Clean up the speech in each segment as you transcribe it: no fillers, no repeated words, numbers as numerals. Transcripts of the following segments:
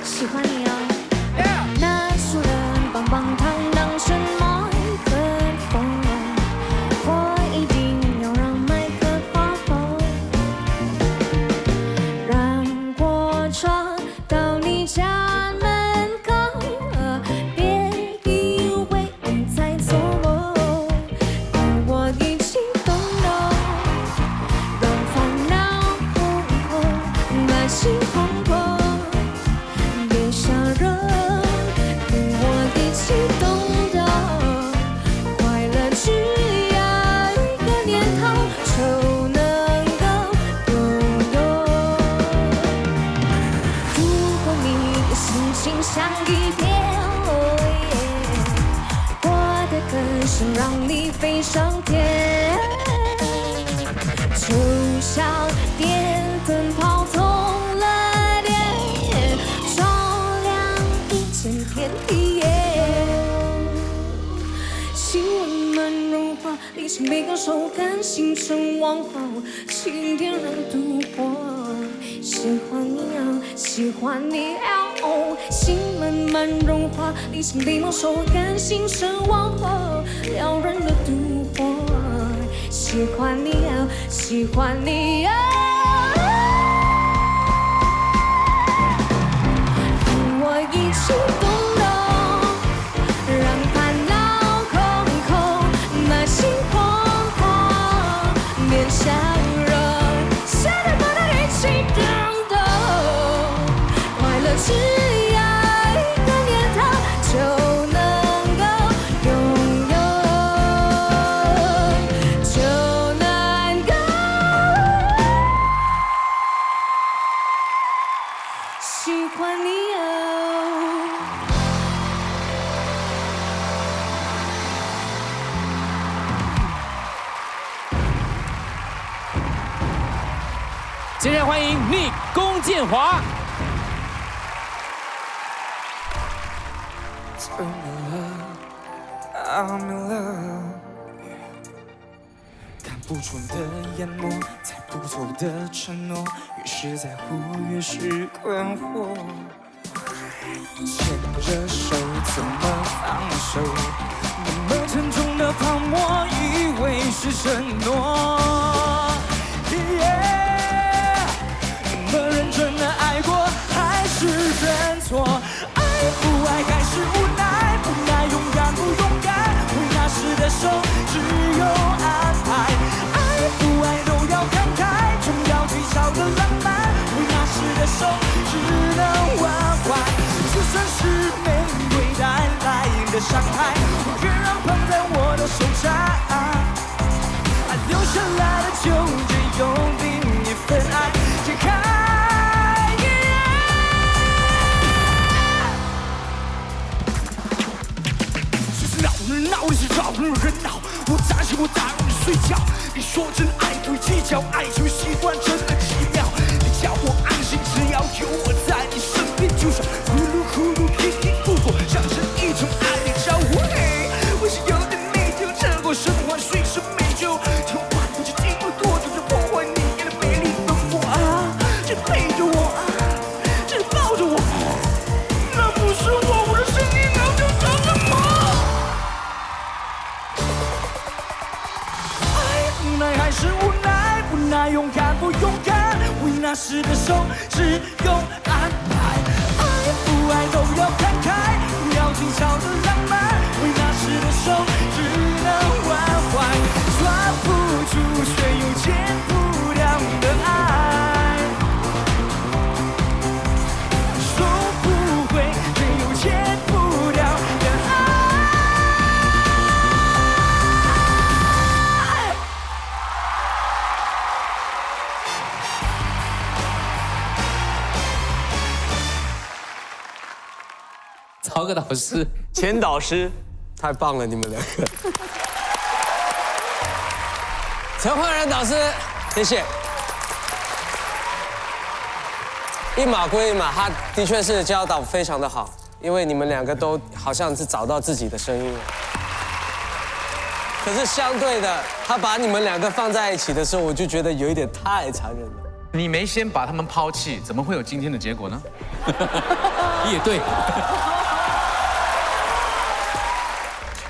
喜欢你哦。拿出了棒棒糖当成麦克风，我一定要让麦克发疯，让我闯到你家门口，别以为你在做梦，跟我一起动动，让烦恼把心哄哄。别吓人，跟我一起动动，快乐只要一个念头就能够拥有。如果你的心情像一片我的歌声让你飞上天，就像电灯泡通了电，照亮一整片黑夜。亲吻们融化，理性被感受感形成往后，请点燃烛火。喜欢你啊，喜欢你啊，哦，心慢慢融化，理性被没收感形成往后，撩人的烛火。喜欢你啊，喜欢你啊。跟我一起动动，让烦恼空空，把心慌慌，别想人，现在跟他一起动动，快乐只要一个念头就能够拥有，就能够喜欢你哦。接下来欢迎Nick龚建华。I'm in love， 看不出的淹没，猜不透的承诺，越是在乎越是困惑。牵着手怎么放手？那么沉重的泡沫，以为是承诺。那么认真的爱过，还是认错？爱不爱还是无奈？无奈勇敢不勇敢？为那时的手只有安排。爱不爱都要看开，总要技巧的浪漫。为那时的手只能挽回。就算是玫瑰带来的伤害，我愿让捧在我的手上。爱留下来的就只有另一份爱，解开。闹你是扰人闹，我担心我打扰你睡觉。你说真爱不会计较，爱情习惯真的奇妙。你叫我安心，只要有我在你身边，就算呼噜呼噜一滴不过，像是一种爱的召唤。我是有点没丢，这过生活随时没救。听话不知经过多久，就破坏你的美丽的我啊！只陪着我啊，只抱着我，那不是我的声音，那就叫什么？无奈还是无奈，无奈勇敢不勇敢？为那时的手只有安排。爱不爱都要看开，不要技巧的浪漫。为那时的手只能挽回，抓不住却又戒不掉的爱，收不回却又戒不掉的爱。曹格导师，前导师，太棒了，你们两个。陈焕然导师，谢谢。一码归一码，他的确是教导非常的好，因为你们两个都好像是找到自己的声音了。可是相对的，他把你们两个放在一起的时候，我就觉得有一点太残忍了。你没先把他们抛弃，怎么会有今天的结果呢？也对。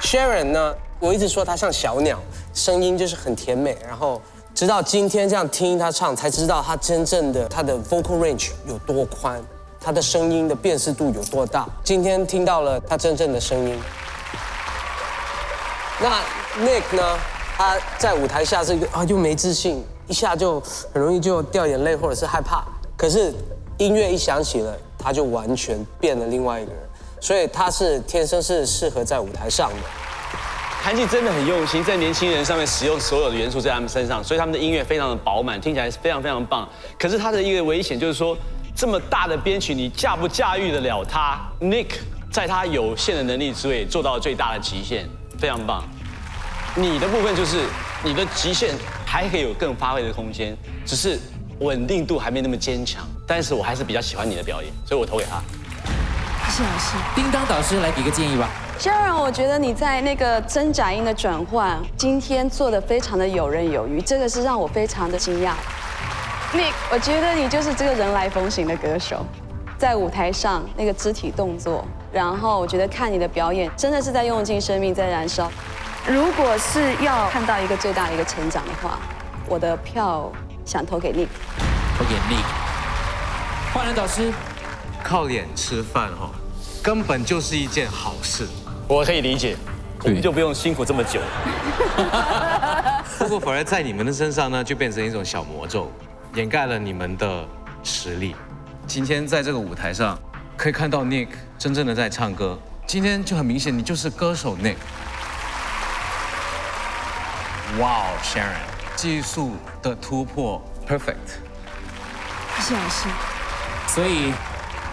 Sharon 呢，我一直说她像小鸟，声音就是很甜美，然后直到今天这样听她唱，才知道她真正的她的 vocal range 有多宽，她的声音的辨识度有多大。今天听到了她真正的声音。那 Nick 呢，他在舞台下是一个又没自信，一下就很容易就掉眼泪或者是害怕，可是音乐一响起了，他就完全变了另外一个人，所以他是天生是适合在舞台上的。韩系真的很用心，在年轻人上面使用所有的元素在他们身上，所以他们的音乐非常的饱满，听起来非常非常棒。可是他的一个危险就是说，这么大的编曲，你驾不驾驭得了他 ？Nick 在他有限的能力之内做到了最大的极限，非常棒。你的部分就是你的极限还可以有更发挥的空间，只是稳定度还没那么坚强。但是我还是比较喜欢你的表演，所以我投给他。谢谢老师。叮当导师来给个建议吧。Sharon，我觉得你在那个真假音的转换，今天做的非常的游刃有余，这个是让我非常的惊讶。Nick，我觉得你就是这个人来疯型的歌手，在舞台上那个肢体动作，然后我觉得看你的表演，真的是在用尽生命在燃烧。如果是要看到一个最大的一个成长的话，我的票想投给 Nick。投给 Nick。焕然导师，靠脸吃饭根本就是一件好事。我可以理解，我们就不用辛苦这么久。不过反而在你们的身上呢，就变成一种小魔咒，掩盖了你们的实力。今天在这个舞台上，可以看到 Nick 真正的在唱歌。今天就很明显，你就是歌手 Nick。哇哦 ，Sharon， 技术的突破 perfect。谢谢老师。所以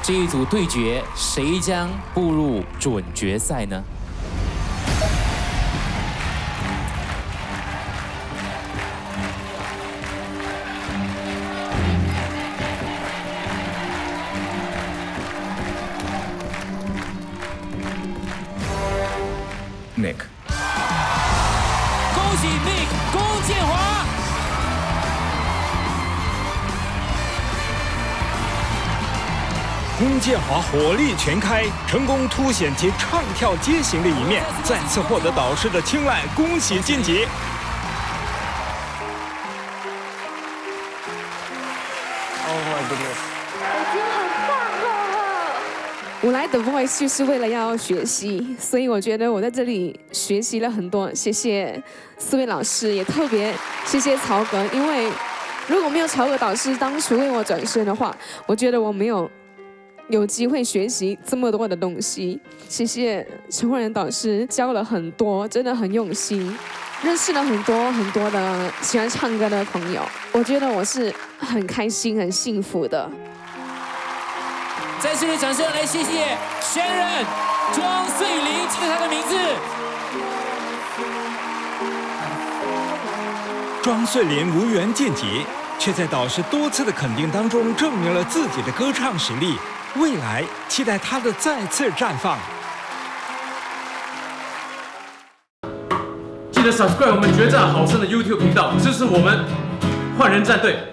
这一组对决，谁将步入准决赛呢？Nick， 恭喜 Nick 龚建华。龚建华火力全开，成功凸显其唱跳街型的一面，再次获得导师的青睐，恭喜晋级。我来 The Voice 就是为了要学习，所以我觉得我在这里学习了很多。谢谢4位老师，也特别谢谢曹格，因为如果没有曹格导师当初为我转身的话，我觉得我没有机会学习这么多的东西。谢谢陈焕然导师教了很多，真的很用心，认识了很多的喜欢唱歌的朋友，我觉得我是很开心、很幸福的。再次的掌声来谢谢 Sharon 庄穗琳，记得她的名字。庄穗琳无缘晋级，却在导师多次的肯定当中证明了自己的歌唱实力。未来期待她的再次绽放。记得 subscribe 我们决战好声的 YouTube 频道，支持我们焕人战队。